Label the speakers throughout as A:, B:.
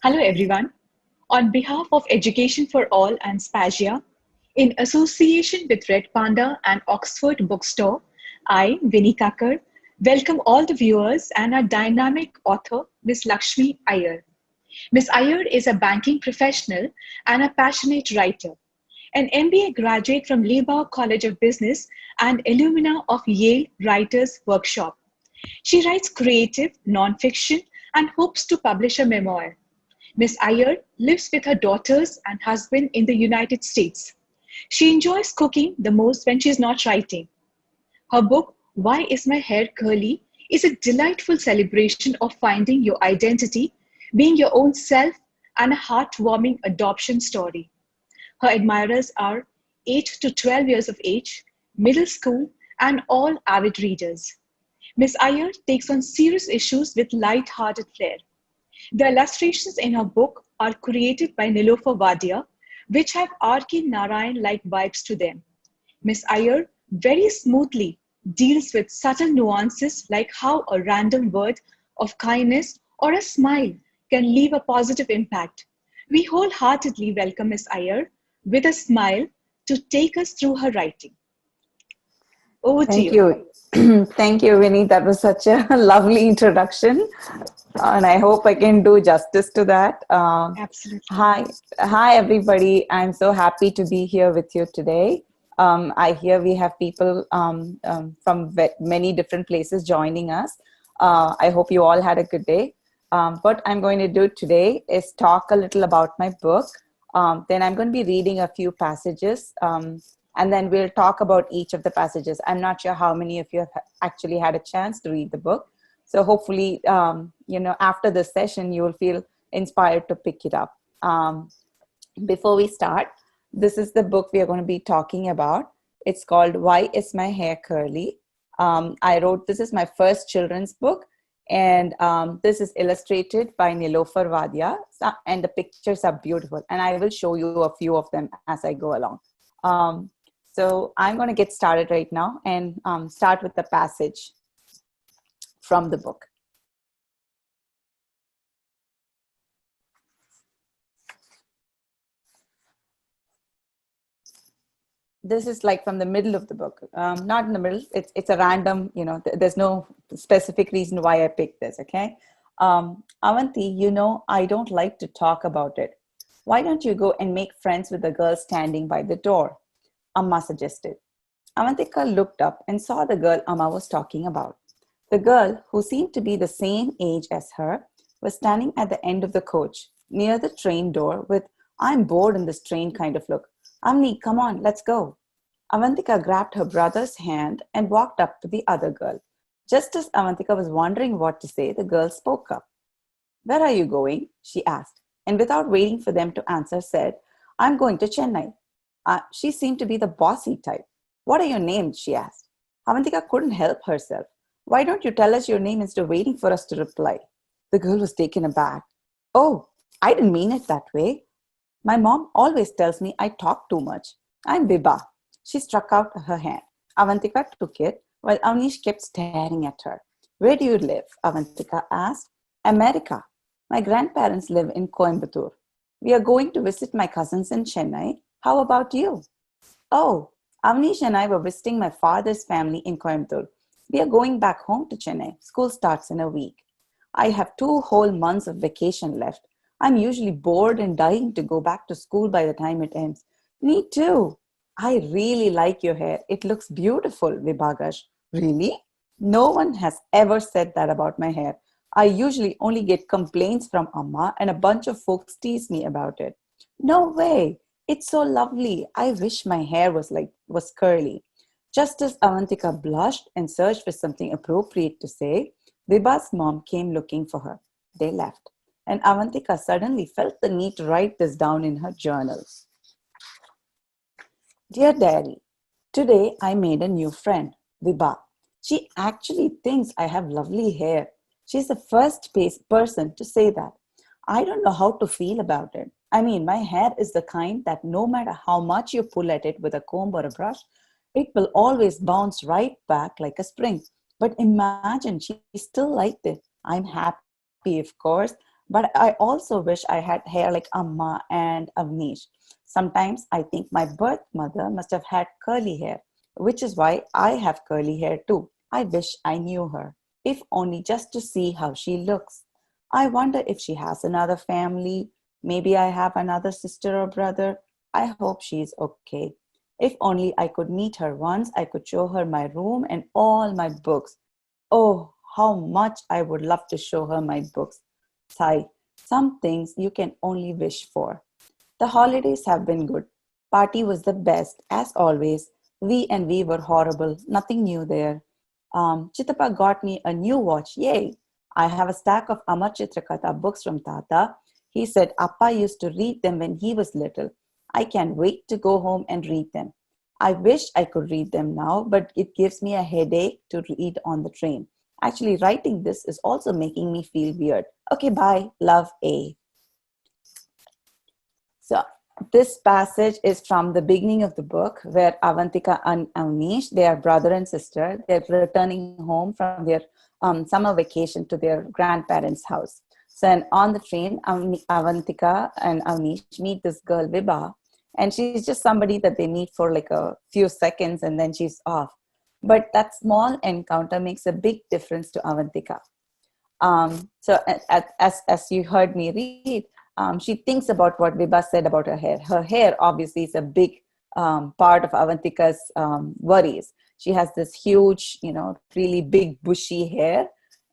A: Hello, everyone. On behalf of Education for All and Spagia, in association with Red Panda and Oxford Bookstore, I, Vinnie Kakkar, welcome all the viewers and our dynamic author, Ms. Laxmi Iyer. Ms. Iyer is a banking professional and a passionate writer, an MBA graduate from Liebau College of Business and alumna of Yale Writers Workshop. She writes creative, nonfiction, and hopes to publish a memoir. Ms. Iyer lives with her daughters and husband in the United States. She enjoys cooking the most when she's not writing. Her book, Why Is My Hair Curly, is a delightful celebration of finding your identity, being your own self, and a heartwarming adoption story. Her admirers are 8 to 12 years of age, middle school, and all avid readers. Ms. Iyer takes on serious issues with light-hearted flair. The illustrations in her book are created by Nilofer Wadia, which have R.K. Narayan-like vibes to them. Ms. Iyer very smoothly deals with subtle nuances like how a random word of kindness or a smile can leave a positive impact. We wholeheartedly welcome Ms. Iyer with a smile to take us through her writing. Over to
B: Thank
A: you.
B: you. Thank you, Vinny. That was such a lovely introduction. And I hope I can do justice to that.
A: Absolutely.
B: Hi, everybody. I'm so happy to be here with you today. I hear we have people from many different places joining us. I hope you all had a good day. What I'm going to do today is talk a little about my book. Then I'm going to be reading a few passages. And then we'll talk about each of the passages. I'm not sure how many of you have actually had a chance to read the book. So hopefully, after this session, you will feel inspired to pick it up. Before we start, this is the book we are going to be talking about. It's called Why Is My Hair Curly? This is my first children's book. And this is illustrated by Nilofer Wadia. And the pictures are beautiful. And I will show you a few of them as I go along. So I'm going to get started right now and start with the passage from the book. This is like from the middle of the book, not in the middle. It's a random, there's no specific reason why I picked this, okay? Avanti, I don't like to talk about it. Why don't you go and make friends with the girl standing by the door? Amma suggested. Avantika looked up and saw the girl Amma was talking about. The girl, who seemed to be the same age as her, was standing at the end of the coach, near the train door with, "I'm bored in this train" kind of look. "Amni, come on, let's go." Avantika grabbed her brother's hand and walked up to the other girl. Just as Avantika was wondering what to say, the girl spoke up. "Where are you going?" she asked, and without waiting for them to answer, said, "I'm going to Chennai." She seemed to be the bossy type. "What are your names?" she asked. Avantika couldn't help herself. "Why don't you tell us your name instead of waiting for us to reply?" The girl was taken aback. "Oh, I didn't mean it that way. My mom always tells me I talk too much. I'm Biba." She struck out her hand. Avantika took it while Avnish kept staring at her. "Where do you live?" Avantika asked. "America. My grandparents live in Coimbatore. We are going to visit my cousins in Chennai. How about you?" "Oh, Avnish and I were visiting my father's family in Coimbatore. We are going back home to Chennai. School starts in a week. I have 2 whole months of vacation left. I'm usually bored and dying to go back to school by the time it ends." "Me too." "I really like your hair. It looks beautiful," Vibhagash. "Really? No one has ever said that about my hair. I usually only get complaints from Amma and a bunch of folks tease me about it." "No way. It's so lovely. I wish my hair was curly." Just as Avantika blushed and searched for something appropriate to say, Vibha's mom came looking for her. They left, and Avantika suddenly felt the need to write this down in her journal. "Dear Diary, today I made a new friend, Vibha. She actually thinks I have lovely hair. She's the first person to say that. I don't know how to feel about it. I mean, my hair is the kind that no matter how much you pull at it with a comb or a brush, it will always bounce right back like a spring. But imagine she still liked it. I'm happy, of course, but But I also wish I had hair like Amma and Avnish. Sometimes I think my birth mother must have had curly hair, which is why I have curly hair too. I wish I knew her, if only just to see how she looks. I wonder if she has another family. Maybe I have another sister or brother. I hope she is okay. If only I could meet her once, I could show her my room and all my books. Oh, how much I would love to show her my books. Sigh, some things you can only wish for. The holidays have been good. Party was the best, as always. We were horrible. Nothing new there. Chitapa got me a new watch. Yay! I have a stack of Amar Chitrakatha books from Tata. He said Appa used to read them when he was little. I can't wait to go home and read them. I wish I could read them now, but it gives me a headache to read on the train. Actually, writing this is also making me feel weird. Okay, bye. Love, A. So this passage is from the beginning of the book where Avantika and Avnish, they are brother and sister. They're returning home from their summer vacation to their grandparents' house. So and on the train, Avantika and Avnish meet this girl, Vibha, and she's just somebody that they meet for like a few seconds and then she's off. But that small encounter makes a big difference to Avantika. As you heard me read, she thinks about what Vibha said about her hair. Her hair obviously is a big part of Avantika's worries. She has this huge, really big bushy hair,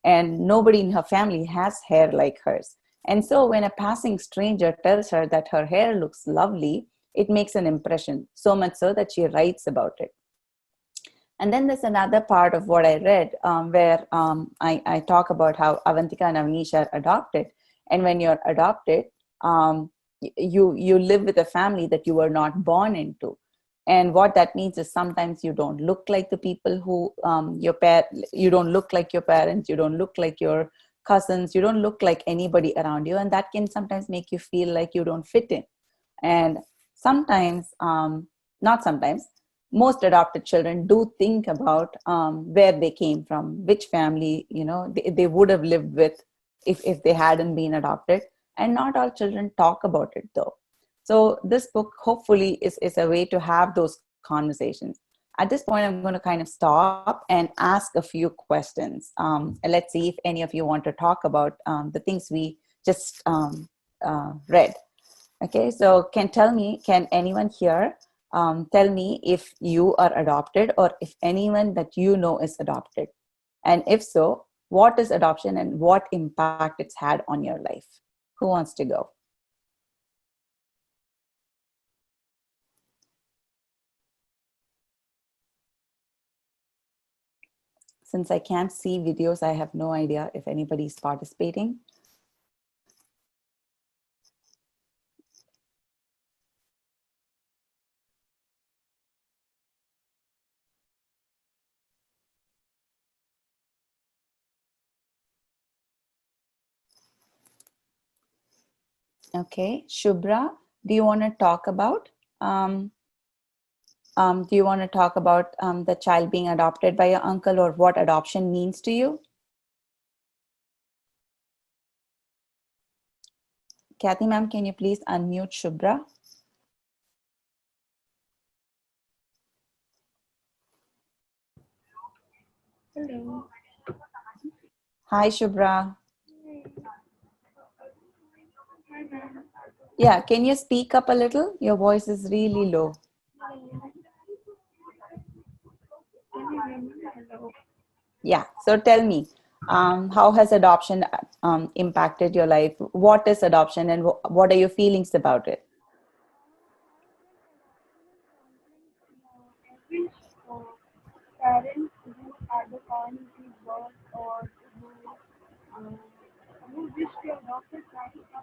B: and nobody in her family has hair like hers. And so when a passing stranger tells her that her hair looks lovely, it makes an impression, so much so that she writes about it. And then there's another part of what I read where I talk about how Avantika and Avnish are adopted. And when you're adopted, you live with a family that you were not born into. And what that means is sometimes you don't look like the people who you don't look like your parents, you don't look like your cousins, you don't look like anybody around you. And that can sometimes make you feel like you don't fit in. And sometimes, not sometimes, most adopted children do think about where they came from, which family they would have lived with if they hadn't been adopted. And not all children talk about it though. So this book hopefully is a way to have those conversations. At this point, I'm going to kind of stop and ask a few questions. And let's see if any of you want to talk about the things we just read. Okay, so can anyone here tell me if you are adopted or if anyone that you know is adopted? And if so, what is adoption and what impact it's had on your life? Who wants to go? Since I can't see videos, I have no idea if anybody's participating. Okay, Shubhra, do you want to talk about um, the child being adopted by your uncle or what adoption means to you? Kathy ma'am, can you please unmute Shubhra?
C: Hello.
B: Hi Shubhra.
C: Hi, ma'am.
B: Yeah, can you speak up a little? Your voice is really low.
C: Can you hear me? Hello.
B: Yeah, so tell me, how has adoption impacted your life? What is adoption and what are your feelings about it?
C: Every parent who either can't give birth or uh, who wish to adopt a child, I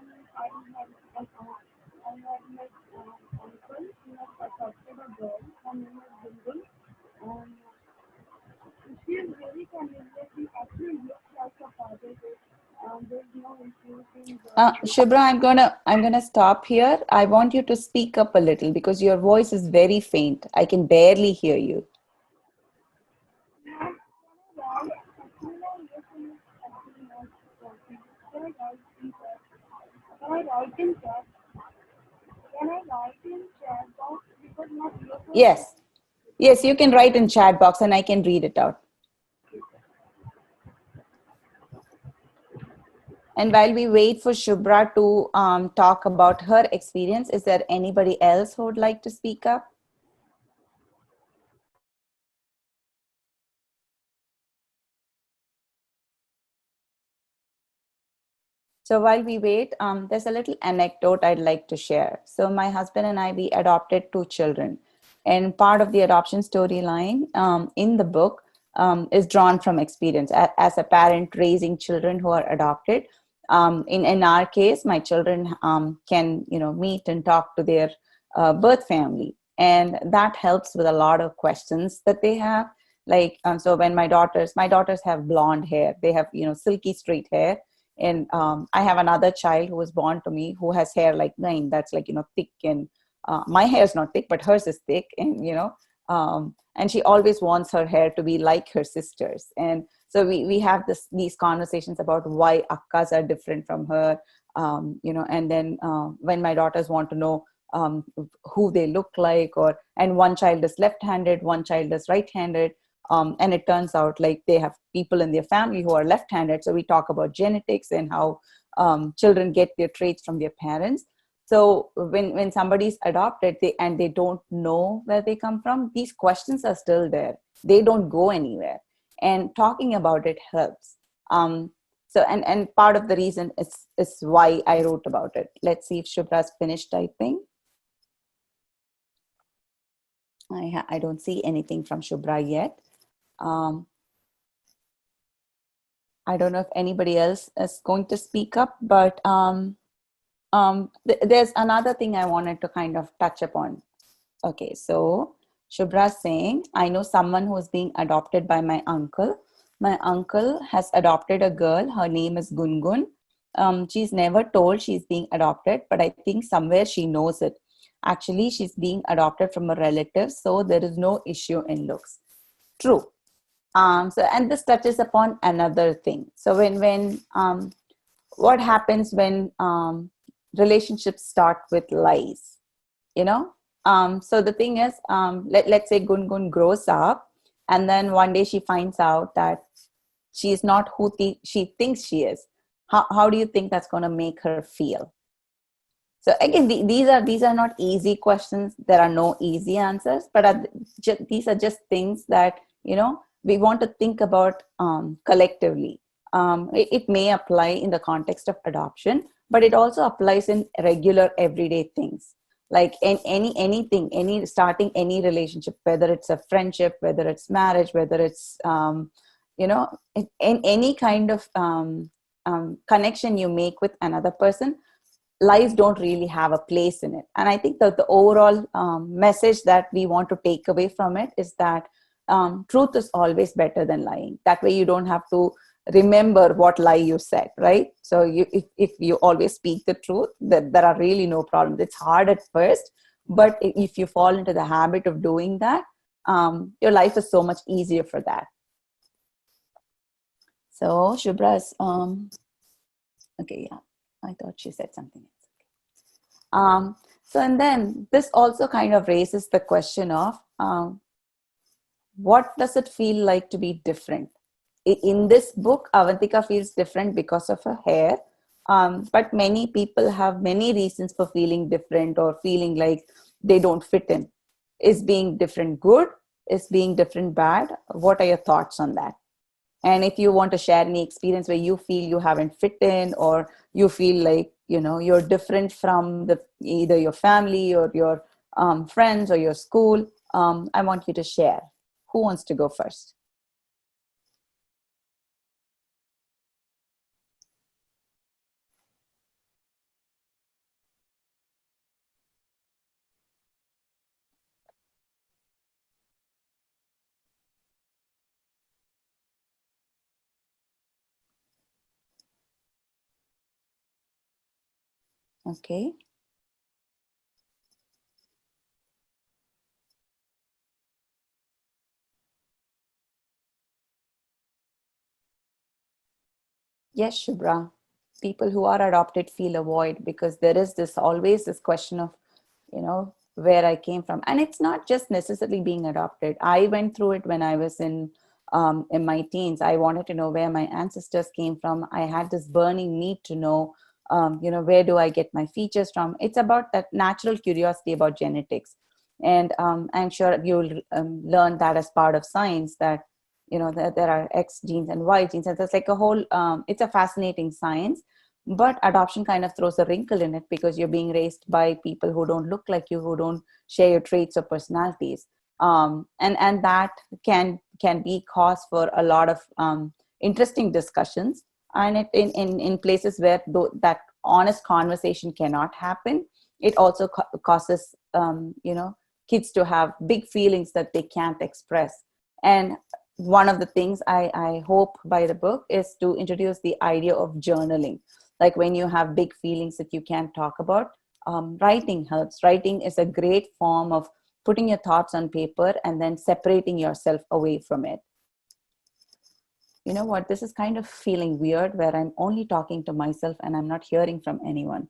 C: have I have my uncle who has adopted a girl. Her name is Bindul, and she is very familiar. She actually looks like a father. There's no issues in
B: Shubhra, I'm gonna stop here. I want you to speak up a little because your voice is very faint. I can barely hear you.
C: Can I write in chat? Can I write in chat box because my earphone is
B: Yes. Yes, you can write in chat box and I can read it out. And while we wait for Shubhra to talk about her experience, is there anybody else who would like to speak up? So while we wait, there's a little anecdote I'd like to share. So my husband and I, we adopted two children. And part of the adoption storyline in the book is drawn from experience. As a parent raising children who are adopted, in our case, my children can meet and talk to their birth family. And that helps with a lot of questions that they have. Like, so when my daughters have blonde hair, they have, silky straight hair, and I have another child who was born to me who has hair like mine, that's like thick, and my hair is not thick but hers is thick, and and she always wants her hair to be like her sisters. And so we have these conversations about why akkas are different from her. And then when my daughters want to know who they look like, and one child is left-handed, one child is right-handed, and it turns out like they have people in their family who are left-handed. So we talk about genetics and how children get their traits from their parents. So when somebody's adopted, they don't know where they come from, these questions are still there. They don't go anywhere. And talking about it helps. So part of the reason is why I wrote about it. Let's see if Shubhra's finished typing. I don't see anything from Shubhra yet. Um, I don't know if anybody else is going to speak up, but there's another thing I wanted to kind of touch upon. Okay, so Shubhra's saying, I know someone who is being adopted by my uncle. My uncle has adopted a girl. Her name is Gungun. She's never told she's being adopted, but I think somewhere she knows it. Actually, she's being adopted from a relative, so there is no issue in looks. True. And this touches upon another thing. So when what happens when relationships start with lies, you know? So the thing is, let's say Gungun grows up, and then one day she finds out that she's not who she thinks she is. How do you think that's going to make her feel? So again, these are not easy questions. There are no easy answers, but these are just things that we want to think about collectively. It may apply in the context of adoption, but it also applies in regular everyday things, like in anything, any starting any relationship, whether it's a friendship, whether it's marriage, whether it's in any kind of connection you make with another person. Lies don't really have a place in it. And I think that the overall message that we want to take away from it is that truth is always better than lying. That way you don't have to remember what lie you said, right? So if you always speak the truth, there are really no problems. It's hard at first, but if you fall into the habit of doing that, your life is so much easier for that. So Shubhra's, okay, yeah, I thought she said something else. And then this also kind of raises the question of what does it feel like to be different? In this book, Avantika feels different because of her hair, but many people have many reasons for feeling different or feeling like they don't fit in. Is being different good? Is being different bad? What are your thoughts on that? And if you want to share any experience where you feel you haven't fit in, or you feel like you're different from either your family or your friends or your school, I want you to share. Who wants to go first? Okay. Yes, Shubhra. people who are adopted feel a void, because there is this always this question of, where I came from. And it's not just necessarily being adopted. I went through it when I was in my teens. I wanted to know where my ancestors came from. I had this burning need to know, where do I get my features from? It's about that natural curiosity about genetics. And I'm sure you'll learn that as part of science, that, there are X genes and Y genes. And it's like a whole, it's a fascinating science. But adoption kind of throws a wrinkle in it, because you're being raised by people who don't look like you, who don't share your traits or personalities. And that can be cause for a lot of interesting discussions. And in places where that honest conversation cannot happen, it also causes kids to have big feelings that they can't express. And one of the things I hope by the book is to introduce the idea of journaling. Like when you have big feelings that you can't talk about, writing helps. Writing is a great form of putting your thoughts on paper and then separating yourself away from it. You know what? This is kind of feeling weird, where I'm only talking to myself and I'm not hearing from anyone.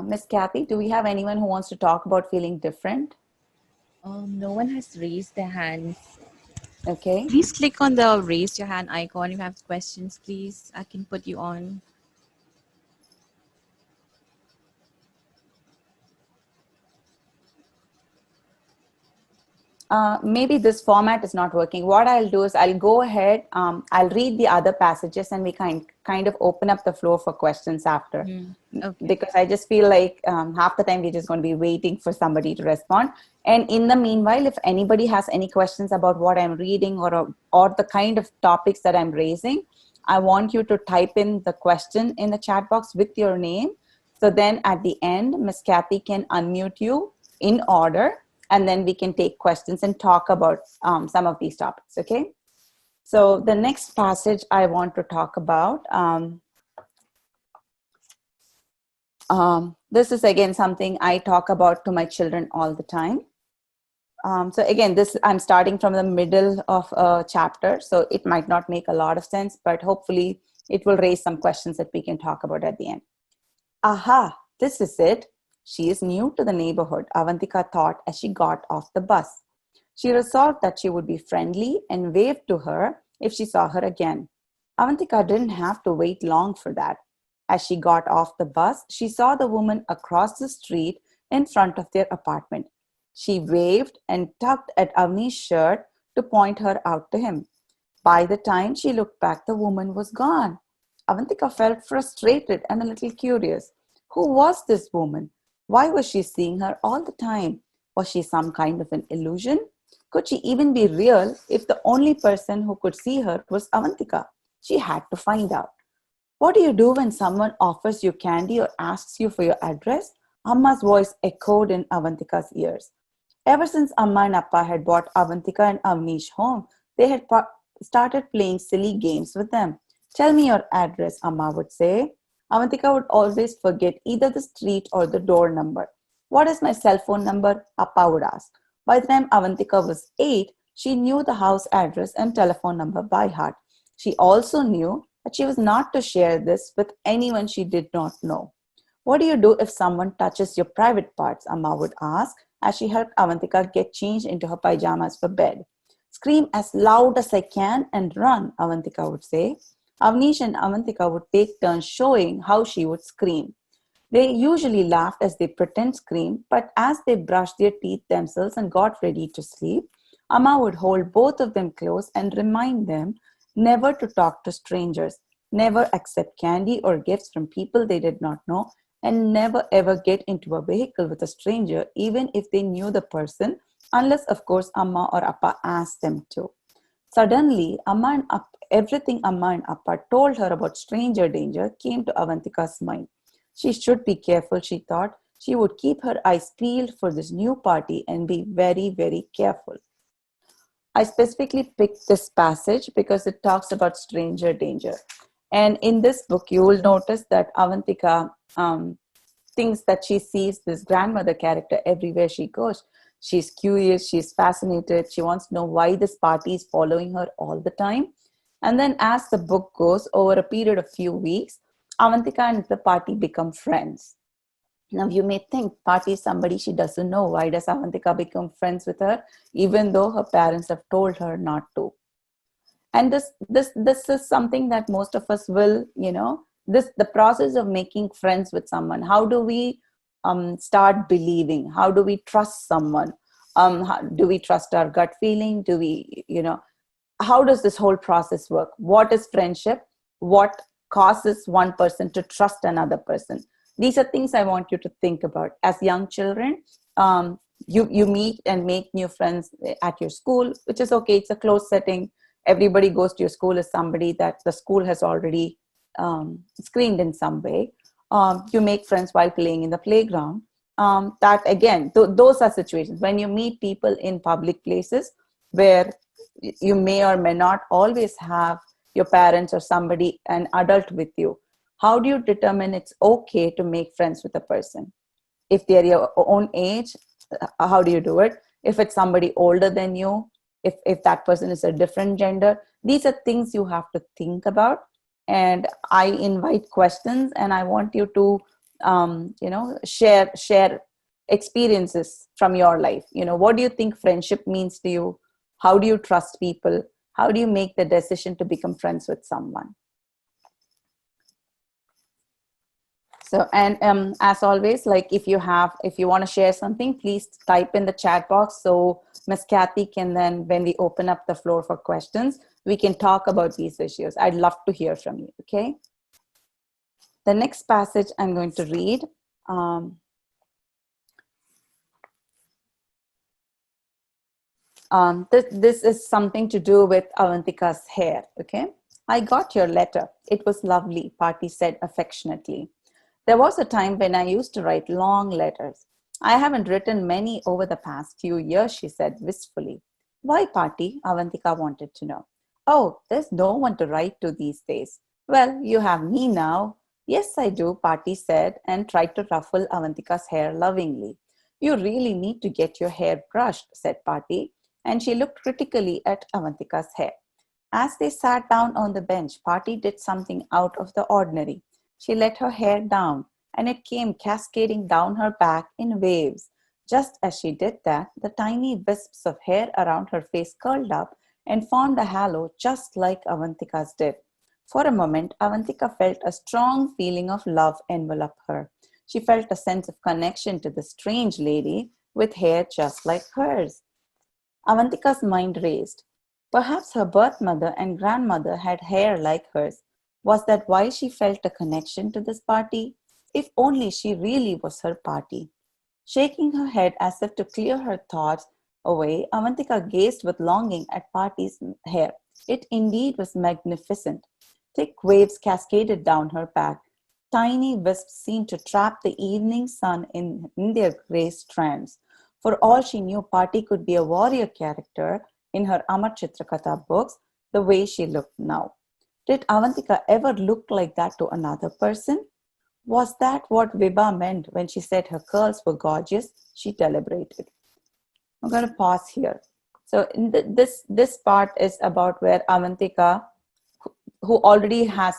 B: Miss Kathy, do we have anyone who wants to talk about feeling different?
D: No one has raised their hands.
B: Okay.
D: Please click on the raise your hand icon. If you have questions, please, I can put you on.
B: Maybe this format is not working. What I'll do is I'll go ahead, I'll read the other passages, and we kind of open up the floor for questions after.
D: Okay.
B: Because I just feel like half the time we're just going to be waiting for somebody to respond. And in the meanwhile, if anybody has any questions about what I'm reading or the kind of topics that I'm raising, I want you to type in the question in the chat box with your name. So then at the end, Miss Kathy can unmute you in order, and then we can take questions and talk about some of these topics, okay? So the next passage I want to talk about, this is again something I talk about to my children all the time. So again, I'm starting from the middle of a chapter, so it might not make a lot of sense, but hopefully it will raise some questions that we can talk about at the end. Aha, this is it. She is new to the neighborhood, Avantika thought as she got off the bus. She resolved that she would be friendly and wave to her if she saw her again. Avantika didn't have to wait long for that. As she got off the bus, she saw the woman across the street in front of their apartment. She waved and tugged at Avni's shirt to point her out to him. By the time she looked back, the woman was gone. Avantika felt frustrated and a little curious. Who was this woman? Why was she seeing her all the time? Was she some kind of an illusion? Could she even be real if the only person who could see her was Avantika? She had to find out. What do you do when someone offers you candy or asks you for your address? Amma's voice echoed in Avantika's ears. Ever since Amma and Appa had brought Avantika and Avnish home, they had started playing silly games with them. Tell me your address, Amma would say. Avantika would always forget either the street or the door number. What is my cell phone number? Appa would ask. By the time Avantika was 8, she knew the house address and telephone number by heart. She also knew that she was not to share this with anyone she did not know. What do you do if someone touches your private parts? Amma would ask as she helped Avantika get changed into her pajamas for bed. Scream as loud as I can and run, Avantika would say. Avnish and Avantika would take turns showing how she would scream. They usually laughed as they pretend scream, but as they brushed their teeth themselves and got ready to sleep, Amma would hold both of them close and remind them never to talk to strangers, never accept candy or gifts from people they did not know, and never ever get into a vehicle with a stranger, even if they knew the person, unless, of course, Amma or Appa asked them to. Suddenly, everything Amma and Appa told her about stranger danger came to Avantika's mind. She should be careful, she thought. She would keep her eyes peeled for this new party and be very, very careful. I specifically picked this passage because it talks about stranger danger. And in this book, you will notice that Avantika thinks that she sees this grandmother character everywhere she goes. She's curious, she's fascinated, she wants to know why this party is following her all the time. And then as the book goes, over a period of few weeks, Avantika and the party become friends. Now you may think Party is somebody she doesn't know. Why does Avantika become friends with her, even though her parents have told her not to? And this is something that most of us will, this the process of making friends with someone. How do we start believing? How do we trust someone? Do we trust our gut feeling? Do we, how does this whole process work? What is friendship? What causes one person to trust another person? These are things I want you to think about. As young children, you meet and make new friends at your school, which is okay. It's a closed setting. Everybody goes to your school as somebody that the school has already screened in some way. You make friends while playing in the playground. That again, those are situations when you meet people in public places where you may or may not always have your parents or somebody, an adult with you. How do you determine it's okay to make friends with a person? If they're your own age, how do you do it? If it's somebody older than you, if that person is a different gender, these are things you have to think about. And I invite questions, and I want you to share experiences from your life. What do you think friendship means to you? How do you trust people? How do you make the decision to become friends with someone? So, and as always, like if you want to share something, please type in the chat box. So Miss Kathy can then, when we open up the floor for questions, we can talk about these issues. I'd love to hear from you. Okay. The next passage I'm going to read. This is something to do with Avantika's hair. Okay. I got your letter. It was lovely, Party said affectionately. There was a time when I used to write long letters. I haven't written many over the past few years, she said wistfully. Why, Party? Avantika wanted to know. Oh, there's no one to write to these days. Well, you have me now. Yes, I do, Party said and tried to ruffle Avantika's hair lovingly. You really need to get your hair brushed, said Party, and she looked critically at Avantika's hair. As they sat down on the bench, Party did something out of the ordinary. She let her hair down, and it came cascading down her back in waves. Just as she did that, the tiny wisps of hair around her face curled up and formed a halo just like Avantika's did. For a moment, Avantika felt a strong feeling of love envelop her. She felt a sense of connection to the strange lady with hair just like hers. Avantika's mind raced. Perhaps her birth mother and grandmother had hair like hers. Was that why she felt a connection to this party? If only she really was her party. Shaking her head as if to clear her thoughts away, Avantika gazed with longing at Party's hair. It indeed was magnificent. Thick waves cascaded down her back. Tiny wisps seemed to trap the evening sun in their grey strands. For all she knew, Party could be a warrior character in her Amar Chitrakatha books, the way she looked now. Did Avantika ever look like that to another person? Was that what Vibha meant when she said her curls were gorgeous? She deliberated. I'm going to pause here. So in this part is about where Avantika, who already has,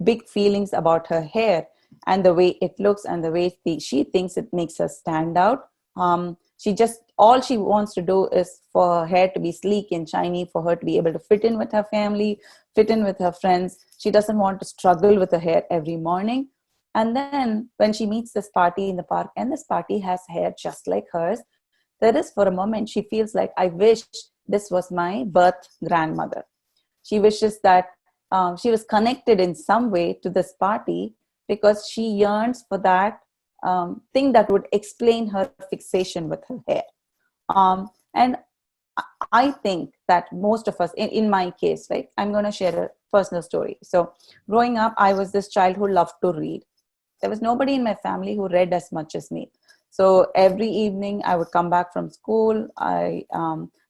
B: big feelings about her hair and the way it looks and the way she thinks it makes her stand out. All she wants to do is for her hair to be sleek and shiny, for her to be able to fit in with her family, fit in with her friends. She doesn't want to struggle with her hair every morning. And then when she meets this party in the park, and this party has hair just like hers, there is for a moment she feels like, I wish this was my birth grandmother. She wishes that she was connected in some way to this party because she yearns for that thing that would explain her fixation with her hair. And I think that most of us, in my case, right, I'm going to share a personal story. So growing up, I was this child who loved to read. There was nobody in my family who read as much as me. So every evening I would come back from school.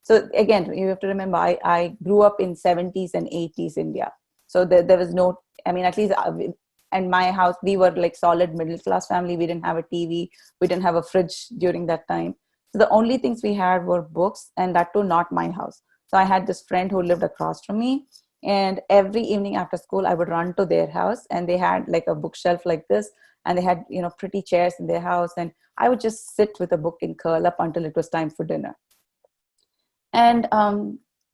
B: So again, you have to remember, I grew up in 70s and 80s India. So there was no, at least in my house, we were like solid middle class family. We didn't have a TV. We didn't have a fridge during that time. So the only things we had were books, and that too not my house. So I had this friend who lived across from me, and every evening after school I would run to their house, and they had like a bookshelf like this, and they had, you know, pretty chairs in their house, and I would just sit with a book and curl up until it was time for dinner. And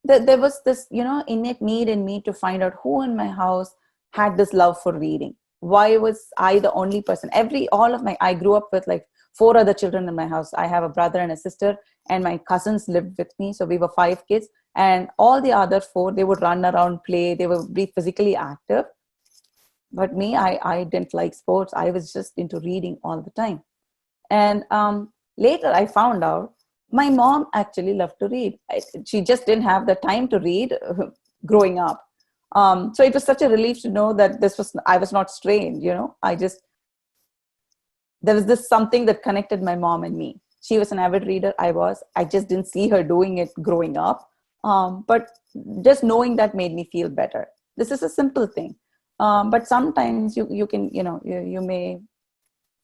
B: there was this, you know, innate need in me to find out who in my house had this love for reading. Why was I the only person? I grew up with like 4 other children in my house. I have a brother and a sister, and my cousins lived with me, so we were 5 kids. And all the other 4, they would run around, play, they would be physically active. But me, I didn't like sports. I was just into reading all the time. And later I found out my mom actually loved to read. She just didn't have the time to read growing up. So it was such a relief to know that I was not strange, you know. There was this something that connected my mom and me. She was an avid reader. I just didn't see her doing it growing up. But just knowing that made me feel better. This is a simple thing. But sometimes you can, you know, you may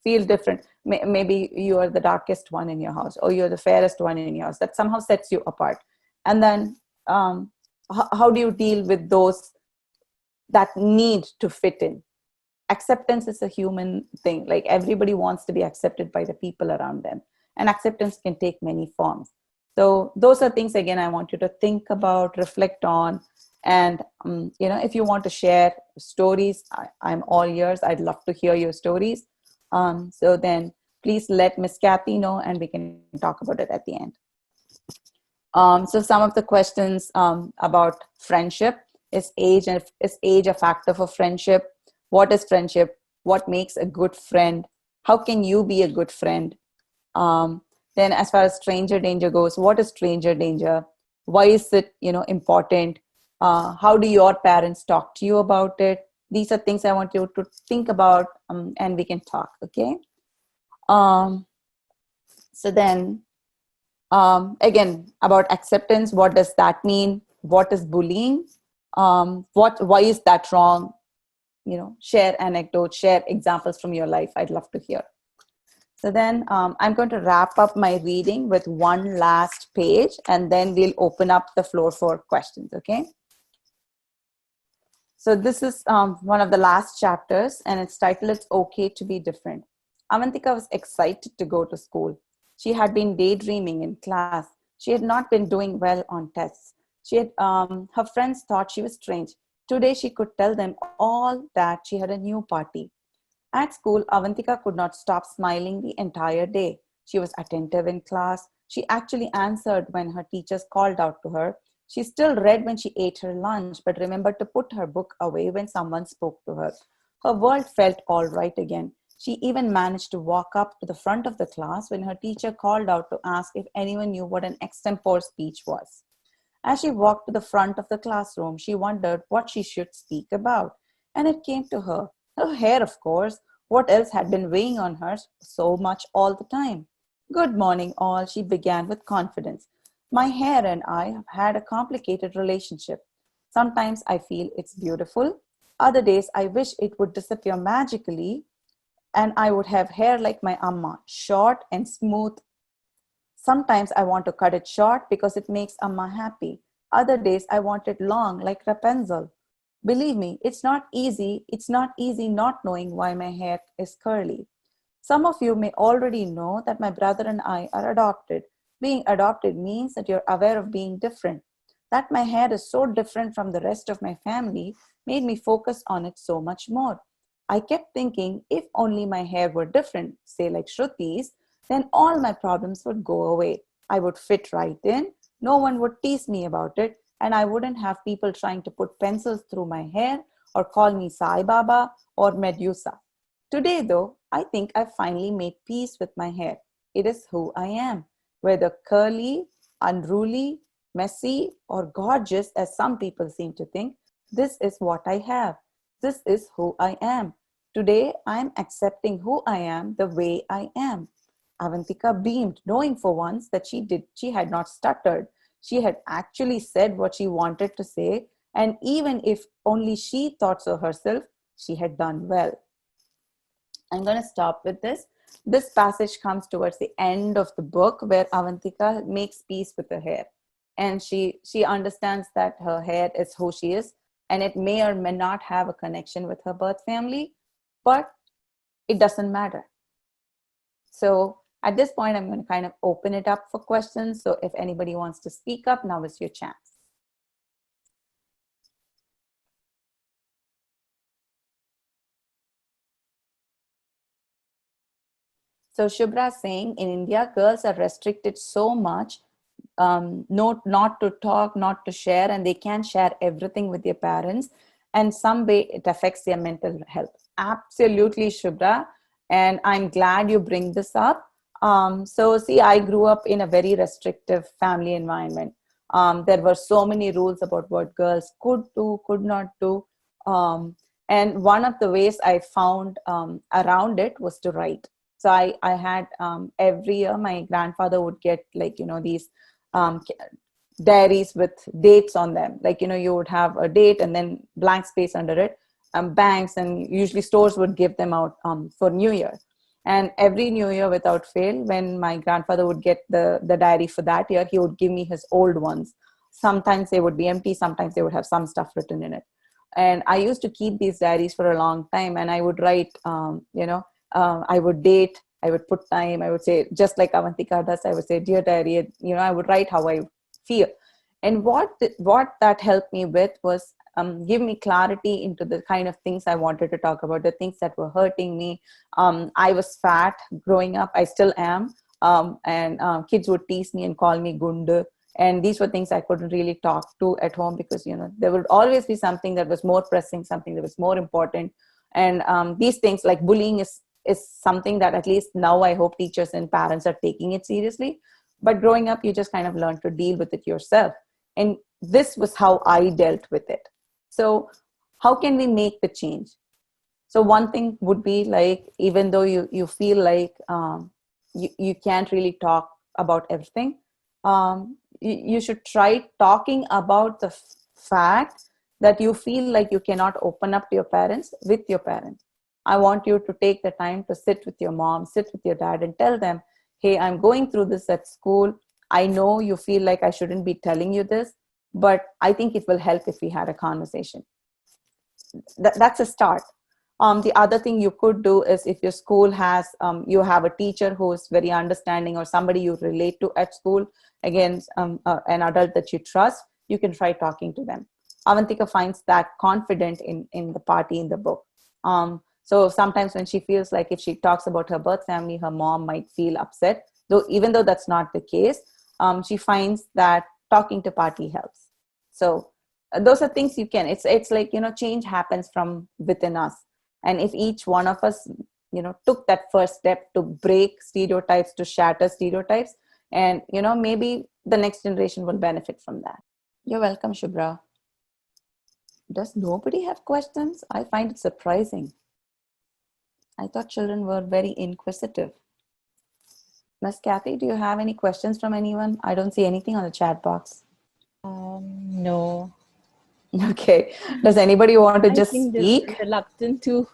B: feel different. Maybe you are the darkest one in your house, or you're the fairest one in your house. That somehow sets you apart. And then how do you deal with that need to fit in? Acceptance is a human thing. Like, everybody wants to be accepted by the people around them, and acceptance can take many forms. So those are things, again, I want you to think about, reflect on. And you know, if you want to share stories, I'm all ears. I'd love to hear your stories. So then please let Miss Kathy know, and we can talk about it at the end. So some of the questions about friendship. Is age a factor for friendship? What is friendship? What makes a good friend? How can you be a good friend? Then as far as stranger danger goes, what is stranger danger? Why is it, you know, important? How do your parents talk to you about it? These are things I want you to think about, and we can talk, okay? So then, again, about acceptance, what does that mean? What is bullying? Why is that wrong? You know, share anecdotes, share examples from your life. I'd love to hear. So then I'm going to wrap up my reading with one last page, and then we'll open up the floor for questions, okay? So this is one of the last chapters, and it's titled, It's Okay to Be Different. Avantika was excited to go to school. She had been daydreaming in class. She had not been doing well on tests. Her friends thought she was strange. Today she could tell them all that she had a new party. At school, Avantika could not stop smiling the entire day. She was attentive in class. She actually answered when her teachers called out to her. She still read when she ate her lunch, but remembered to put her book away when someone spoke to her. Her world felt all right again. She even managed to walk up to the front of the class when her teacher called out to ask if anyone knew what an extempore speech was. As she walked to the front of the classroom, she wondered what she should speak about. And it came to her. Her hair, of course. What else had been weighing on her so much all the time? Good morning, all, she began with confidence. My hair and I have had a complicated relationship. Sometimes I feel it's beautiful. Other days I wish it would disappear magically and I would have hair like my amma, short and smooth. Sometimes I want to cut it short because it makes Amma happy. Other days I want it long like Rapunzel. Believe me, it's not easy. It's not easy not knowing why my hair is curly. Some of you may already know that my brother and I are adopted. Being adopted means that you're aware of being different. That my hair is so different from the rest of my family made me focus on it so much more. I kept thinking if only my hair were different, say like Shruti's, then all my problems would go away. I would fit right in, no one would tease me about it, and I wouldn't have people trying to put pencils through my hair or call me Sai Baba or Medusa. Today, though, I think I finally made peace with my hair. It is who I am, whether curly, unruly, messy, or gorgeous, as some people seem to think. This is what I have. This is who I am. Today, I am accepting who I am the way I am. Avantika beamed, knowing for once that she had not stuttered. She had actually said what she wanted to say, and even if only she thought so herself, she had done well. I'm going to stop with this. This passage comes towards the end of the book where Avantika makes peace with her hair. And she understands that her hair is who she is, and it may or may not have a connection with her birth family, but it doesn't matter. So at this point, I'm going to kind of open it up for questions. So if anybody wants to speak up, now is your chance. So Shubhra is saying in India, girls are restricted so much, not to talk, not to share, and they can't share everything with their parents. And some way it affects their mental health. Absolutely, Shubhra. And I'm glad you bring this up. So see, I grew up in a very restrictive family environment. There were so many rules about what girls could do, could not do. And one of the ways I found around it was to write. So I had every year my grandfather would get these um, diaries with dates on them. You would have a date and then blank space under it. Banks and usually stores would give them out for New Year. And every New Year without fail, when my grandfather would get the diary for that year, he would give me his old ones. Sometimes they would be empty, sometimes they would have some stuff written in it. And I used to keep these diaries for a long time, and I would write, I would date, I would put time, I would say, just like Avantika does, I would say, dear diary, I would write how I feel. And what that helped me with was give me clarity into the kind of things I wanted to talk about, the things that were hurting me. I was fat growing up, I still am. And kids would tease me and call me Gundu. And these were things I couldn't really talk to at home because, there would always be something that was more pressing, something that was more important. And these things like bullying is something that at least now I hope teachers and parents are taking it seriously. But growing up, you just kind of learn to deal with it yourself. And this was how I dealt with it. So how can we make the change? So one thing would be like, even though you feel like you can't really talk about everything, you should try talking about the fact that you feel like you cannot open up to your parents with your parents. I want you to take the time to sit with your mom, sit with your dad and tell them, hey, I'm going through this at school. I know you feel like I shouldn't be telling you this, but I think it will help if we had a conversation. That's a start. The other thing you could do is if your school has, you have a teacher who is very understanding or somebody you relate to at school, again, an adult that you trust, you can try talking to them. Avantika finds that confident in the party in the book. So sometimes when she feels like if she talks about her birth family, her mom might feel upset, though even though that's not the case, she finds that talking to party helps. So those are things you can, it's like, change happens from within us. And if each one of us, took that first step to break stereotypes, to shatter stereotypes, and, maybe the next generation will benefit from that. You're welcome, Shubhra. Does nobody have questions? I find it surprising. I thought children were very inquisitive. Miss Kathy, do you have any questions from anyone? I don't see anything on the chat box.
D: No.
B: Okay. Does anybody want to
D: I
B: just
D: think they're
B: speak?
D: reluctant to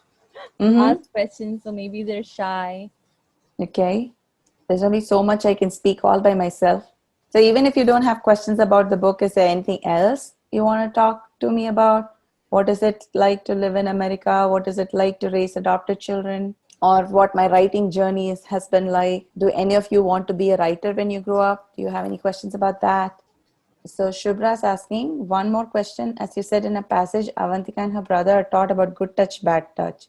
B: Mm-hmm.
D: ask questions, so maybe they're shy.
B: Okay. There's only so much I can speak all by myself. So even if you don't have questions about the book, is there anything else you want to talk to me about? What is it like to live in America? What is it like to raise adopted children? Or what my writing journey has been like? Do any of you want to be a writer when you grow up? Do you have any questions about that? So Shubhra is asking one more question. As you said in a passage, Avantika and her brother are taught about good touch, bad touch.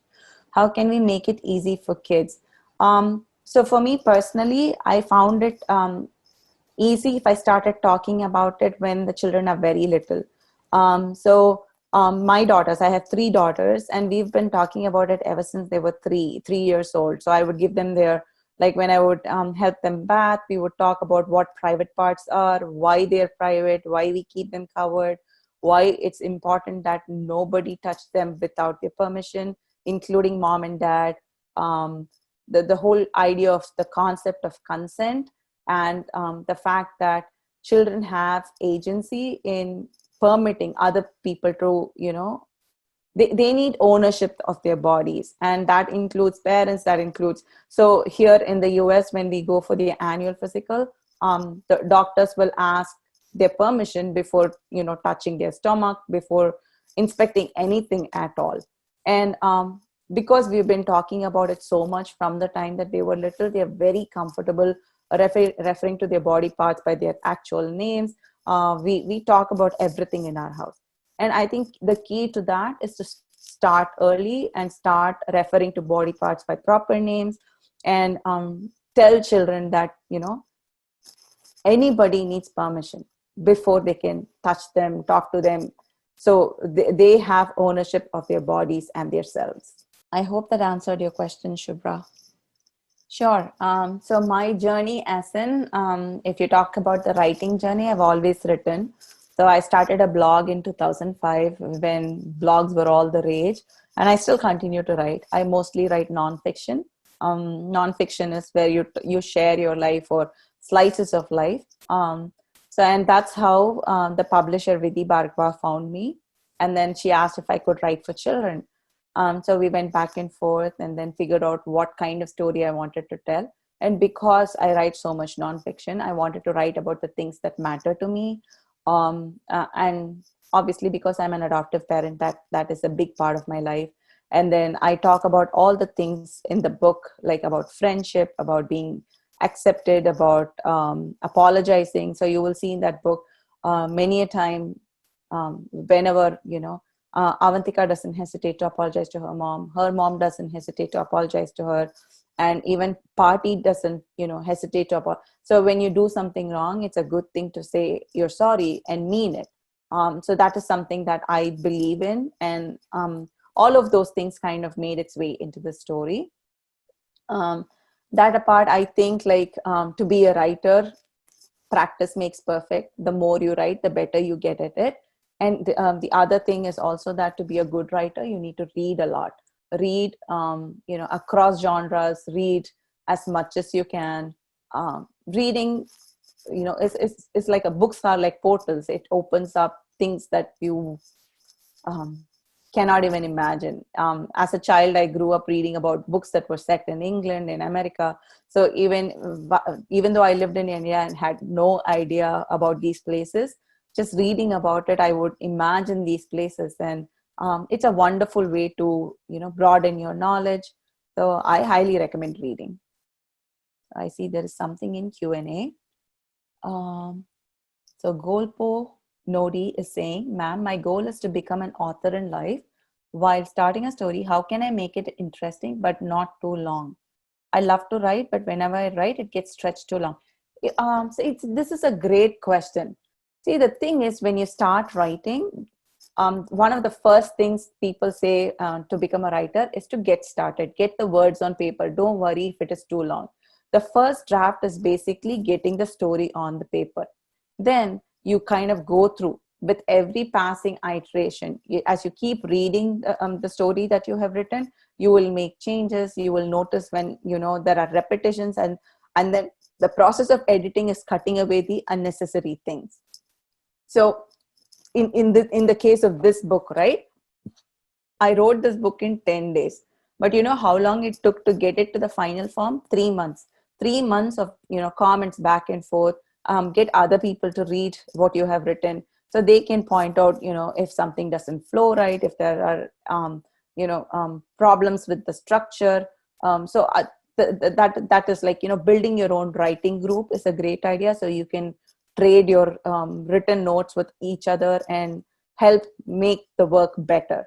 B: How can we make it easy for kids? So for me personally, I found it easy if I started talking about it when the children are very little. My daughters, I have 3 daughters, and we've been talking about it ever since they were 3 years old. So I would give them like when I would help them bath, we would talk about what private parts are, why they're private, why we keep them covered, why it's important that nobody touch them without their permission, including mom and dad. The whole idea of the concept of consent, and the fact that children have agency in permitting other people to they need ownership of their bodies, and that includes parents, that includes, so here in the US, when we go for the annual physical, the doctors will ask their permission before, touching their stomach, before inspecting anything at all. And because we've been talking about it so much from the time that they were little, they're very comfortable referring to their body parts by their actual names. We talk about everything in our house. And I think the key to that is to start early and start referring to body parts by proper names, and tell children that, anybody needs permission before they can touch them, talk to them. So they have ownership of their bodies and their selves. I hope that answered your question, Shubhra. Sure. So my journey, as in, if you talk about the writing journey, I've always written. So I started a blog in 2005 when blogs were all the rage, and I still continue to write. I mostly write nonfiction. Nonfiction is where you share your life or slices of life. And that's how the publisher Vidhi Bhargava found me, and then she asked if I could write for children. So we went back and forth and then figured out what kind of story I wanted to tell. And because I write so much nonfiction, I wanted to write about the things that matter to me. And obviously, because I'm an adoptive parent, that is a big part of my life. And then I talk about all the things in the book, like about friendship, about being accepted, about apologizing. So you will see in that book many a time, whenever, Avantika doesn't hesitate to apologize to her mom doesn't hesitate to apologize to her, and even Party doesn't, hesitate to apologize. So when you do something wrong, it's a good thing to say you're sorry and mean it. So that is something that I believe in, and all of those things kind of made its way into the story. That apart, I think, like, to be a writer, practice makes perfect. The more you write, the better you get at it. And the other thing is also that to be a good writer, you need to read a lot. Read, across genres. Read as much as you can. Reading, is like books are like portals. It opens up things that you cannot even imagine. As a child, I grew up reading about books that were set in England, in America. So even though I lived in India and had no idea about these places, just reading about it, I would imagine these places. And it's a wonderful way to, broaden your knowledge. So I highly recommend reading. I see there is something in Q&A. So Golpo Nodi is saying, ma'am, my goal is to become an author in life. While starting a story, how can I make it interesting but not too long? I love to write, but whenever I write, it gets stretched too long. This is a great question. See, the thing is, when you start writing, one of the first things people say to become a writer is to get started, get the words on paper. Don't worry if it is too long. The first draft is basically getting the story on the paper. Then you kind of go through with every passing iteration. As you keep reading the story that you have written, you will make changes. You will notice when, there are repetitions, and then the process of editing is cutting away the unnecessary things. So in the case of this book, right, I wrote this book in 10 days. But you know how long it took to get it to the final form? 3 months. 3 months of, comments back and forth. Get other people to read what you have written, so they can point out, if something doesn't flow right, if there are, problems with the structure. That is like, building your own writing group is a great idea. So you can trade your written notes with each other and help make the work better.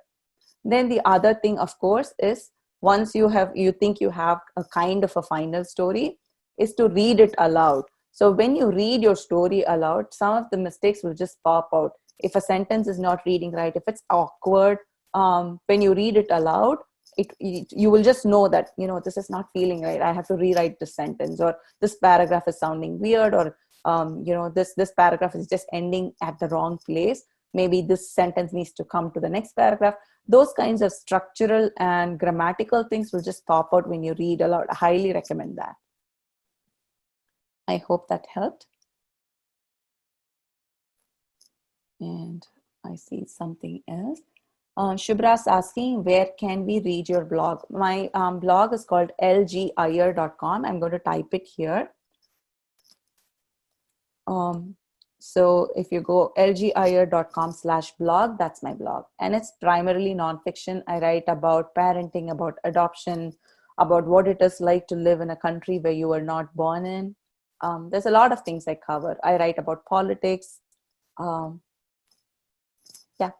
B: Then the other thing, of course, is once you think you have a kind of a final story, is to read it aloud. So when you read your story aloud, some of the mistakes will just pop out. If a sentence is not reading right, if it's awkward, when you read it aloud, you will just know that, this is not feeling right. I have to rewrite this sentence, or this paragraph is sounding weird, or this paragraph is just ending at the wrong place. Maybe this sentence needs to come to the next paragraph. Those kinds of structural and grammatical things will just pop out when you read aloud. I highly recommend that. I hope that helped. And I see something else. Shubra's asking, where can we read your blog? My blog is called lgiyer.com. I'm going to type it here. So if you go lgiyer.com/blog, that's my blog. And it's primarily nonfiction. I write about parenting, about adoption, about what it is like to live in a country where you were not born in. There's a lot of things I cover. I write about politics. Yeah,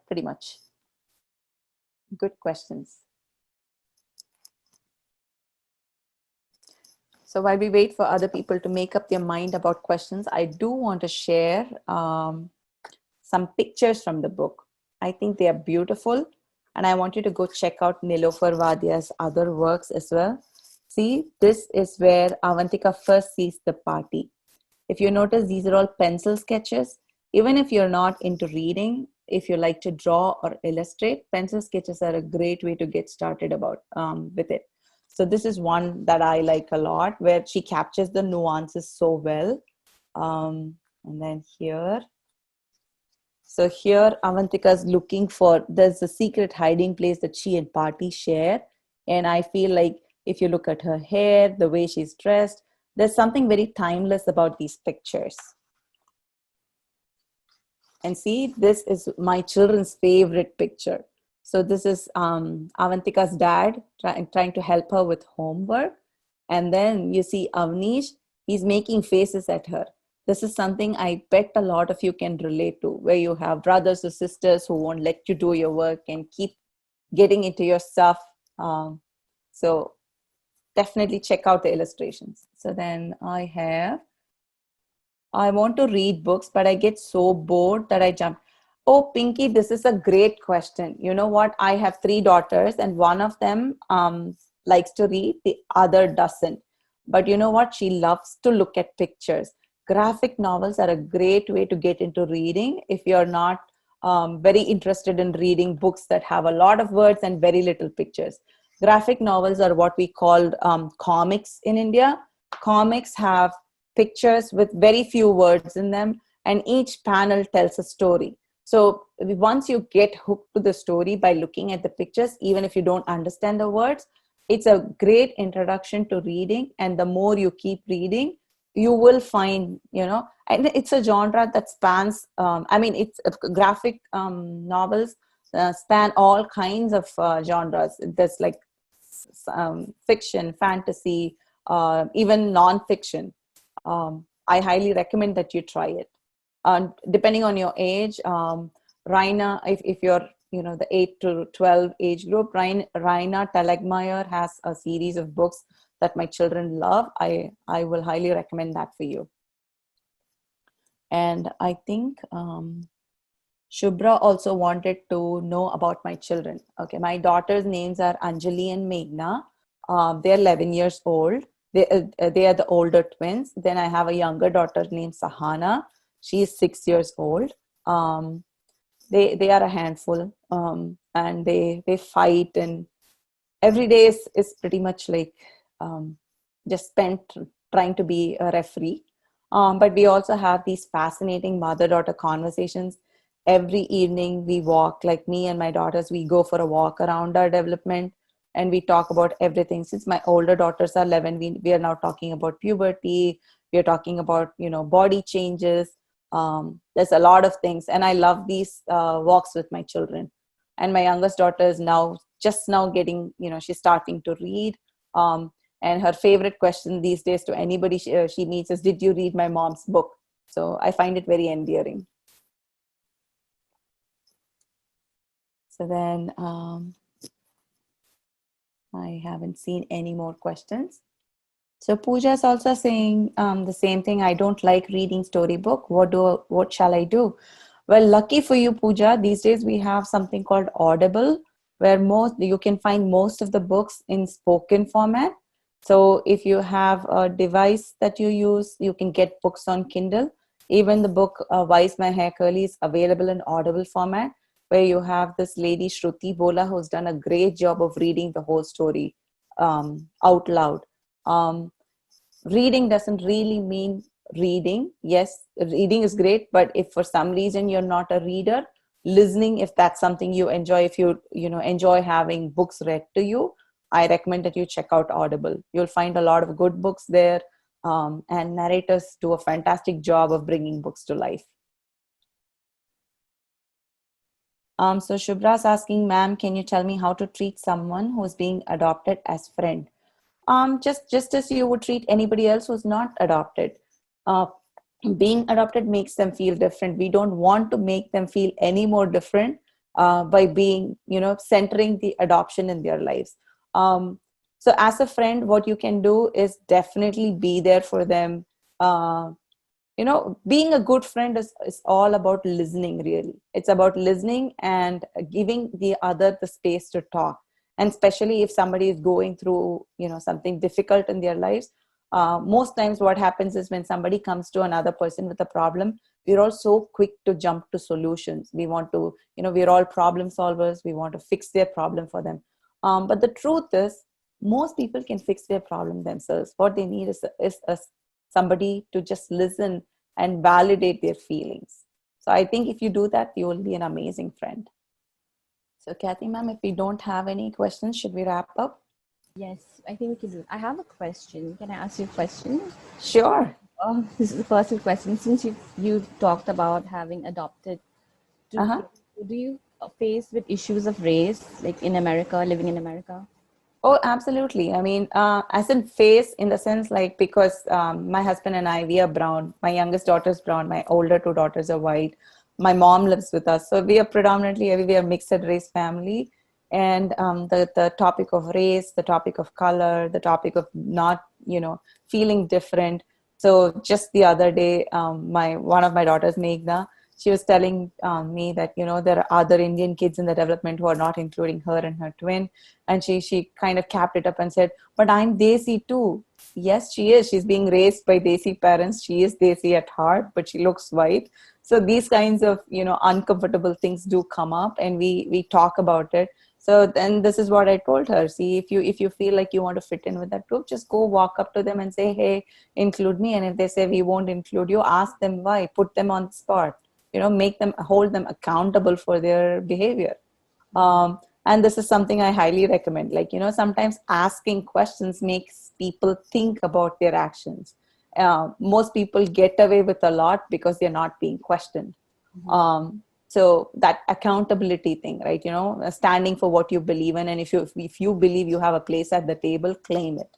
B: pretty much. Good questions. So while we wait for other people to make up their mind about questions, I do want to share some pictures from the book. I think they are beautiful, and I want you to go check out Nilofer Wadia's other works as well. See, this is where Avantika first sees the party. If you notice, these are all pencil sketches. Even if you're not into reading, if you like to draw or illustrate, pencil sketches are a great way to get started with it. So this is one that I like a lot, where she captures the nuances so well. And then here. So here Avantika's looking for, there's a secret hiding place that she and Party share. And I feel like if you look at her hair, the way she's dressed, there's something very timeless about these pictures. And see, this is my children's favorite picture. So this is Avantika's dad trying to help her with homework. And then you see Avnish, he's making faces at her. This is something I bet a lot of you can relate to, where you have brothers or sisters who won't let you do your work and keep getting into your stuff. So definitely check out the illustrations. So then I want to read books, but I get so bored that I jump. Oh, Pinky, this is a great question. You know what? I have 3 daughters, and one of them likes to read, the other doesn't. But you know what? She loves to look at pictures. Graphic novels are a great way to get into reading if you're not very interested in reading books that have a lot of words and very little pictures. Graphic novels are what we call comics in India. Comics have pictures with very few words in them, and each panel tells a story. So once you get hooked to the story by looking at the pictures, even if you don't understand the words, it's a great introduction to reading. And the more you keep reading, you will find, and it's a genre that spans, it's graphic novels span all kinds of genres. There's like fiction, fantasy, even non-fiction. I highly recommend that you try it. Depending on your age, Raina, if you're the 8 to 12 age group, Raina Telgemeier has a series of books that my children love. I will highly recommend that for you. And I think Shubra also wanted to know about my children. Okay, my daughters' names are Anjali and Meghna. They're 11 years old. They are the older twins. Then I have a younger daughter named Sahana. She is 6 years old. They are a handful, and they fight, and every day is pretty much like just spent trying to be a referee. But we also have these fascinating mother-daughter conversations. Every evening we walk, like me and my daughters, we go for a walk around our development, and we talk about everything. Since my older daughters are 11, we are now talking about puberty. We are talking about, body changes. There's a lot of things, and I love these walks with my children. And my youngest daughter is just now getting, she's starting to read. And her favorite question these days to anybody she meets is, did you read my mom's book? So I find it very endearing. So then I haven't seen any more questions. So Pooja is also saying the same thing. I don't like reading storybook. What shall I do? Well, lucky for you, Pooja, these days we have something called Audible, where you can find most of the books in spoken format. So if you have a device that you use, you can get books on Kindle. Even the book Why Is My Hair Curly is available in Audible format, where you have this lady Shruti Bola who's done a great job of reading the whole story out loud. Reading doesn't really mean reading. Yes, reading is great, but if for some reason you're not a reader, listening, if that's something you enjoy, if you enjoy having books read to you, I recommend that you check out Audible. You'll find a lot of good books there, and narrators do a fantastic job of bringing books to life. So Shubhra's asking, ma'am, can you tell me how to treat someone who's being adopted as friend? Just as you would treat anybody else who's not adopted. Uh, Being adopted makes them feel different. We don't want to make them feel any more different by being, centering the adoption in their lives. So as a friend, what you can do is definitely be there for them. Uh, Being a good friend is all about listening. Really, it's about listening and giving the other the space to talk. And especially if somebody is going through something difficult in their lives, most times what happens is when somebody comes to another person with a problem, we're all so quick to jump to solutions. We want to, we're all problem solvers. We want to fix their problem for them. But the truth is, most people can fix their problem themselves. What they need is somebody to just listen and validate their feelings. So I think if you do that, you will be an amazing friend. So Kathy, ma'am, if we don't have any questions, should we wrap up?
D: Yes, I think we can do it. I have a question. Can I ask you a question?
B: Sure.
D: This is a personal question. Since you talked about having adopted two
B: Uh-huh.
D: kids, do you face with issues of race, like in America, living in America?
B: Oh, absolutely. I mean, as in face, in the sense like, because my husband and I, we are brown. My youngest daughter is brown. My older two daughters are white. My mom lives with us. So we are predominantly, we are mixed race family. And the topic of race, the topic of color, the topic of not, feeling different. So just the other day, one of my daughters, Meghna, she was telling me that, there are other Indian kids in the development who are not including her and her twin. And she kind of capped it up and said, but I'm Desi too. Yes, she is. She's being raised by Desi parents. She is Desi at heart, but she looks white. So these kinds of, uncomfortable things do come up, and we talk about it. So then this is what I told her. See, if you feel like you want to fit in with that group, just go walk up to them and say, hey, include me. And if they say we won't include you, ask them why. Put them on the spot. Hold them accountable for their behavior. And this is something I highly recommend. Like, sometimes asking questions makes people think about their actions. Most people get away with a lot because they're not being questioned. So that accountability thing, right? Standing for what you believe in, and if you believe you have a place at the table, claim it.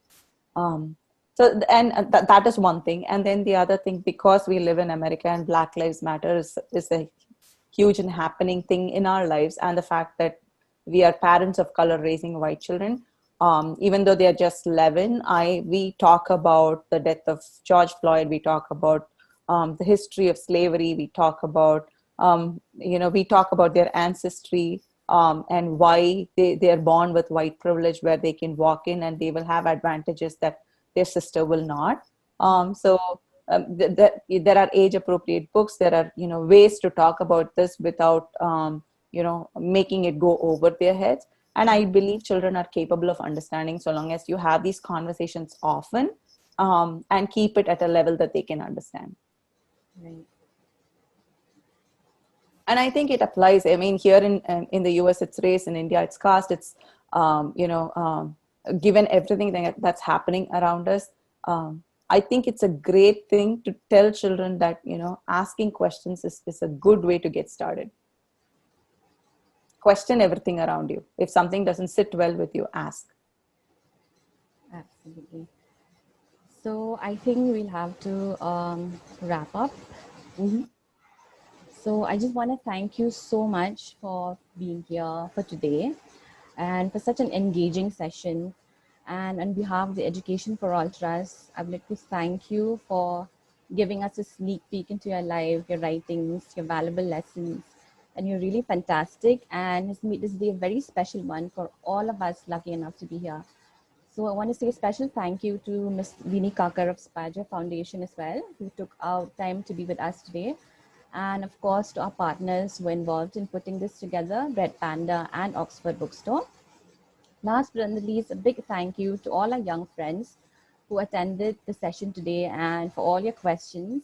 B: That is one thing. And then the other thing, because we live in America and Black Lives Matter is a huge and happening thing in our lives, and the fact that we are parents of color raising white children, even though they are just 11, we talk about the death of George Floyd. We talk about the history of slavery. We talk about their ancestry, and why they are born with white privilege, where they can walk in and they will have advantages that their sister will not. There are age appropriate books. There are ways to talk about this without making it go over their heads. And I believe children are capable of understanding, so long as you have these conversations often, and keep it at a level that they can understand.
D: Right.
B: And I think it applies. I mean, here in the US, it's race. In India, it's caste. It's given everything that's happening around us, I think it's a great thing to tell children that asking questions is a good way to get started. Question everything around you. If something doesn't sit well with you, ask.
D: Absolutely. So I think we'll have to wrap up.
B: Mm-hmm.
D: So I just want to thank you so much for being here for today and for such an engaging session. And on behalf of the Education for All Trust, I would like to thank you for giving us a sneak peek into your life, your writings, your valuable lessons. And you're really fantastic. And this will be a very special one for all of us lucky enough to be here. So I want to say a special thank you to Ms. Vini Kakar of Spaja Foundation as well, who took out time to be with us today. And of course, to our partners who were involved in putting this together, Red Panda and Oxford Bookstore. Last but not least, a big thank you to all our young friends who attended the session today and for all your questions.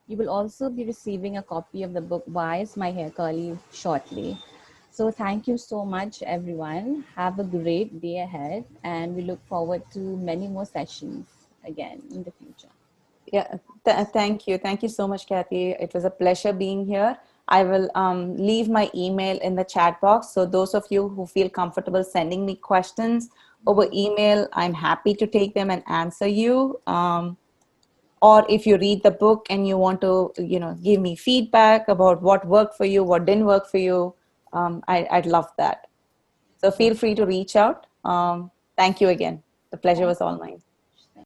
D: You will also be receiving a copy of the book Why Is My Hair Curly shortly. So thank you so much, everyone. Have a great day ahead, and we look forward to many more sessions again in the future.
B: Yeah, thank you so much, Kathy. It was a pleasure being here. I will leave my email in the chat box. So those of you who feel comfortable sending me questions over email, I'm happy to take them and answer you. Or if you read the book and you want to, give me feedback about what worked for you, what didn't work for you, I'd love that. So feel free to reach out. Thank you again. The pleasure was all mine.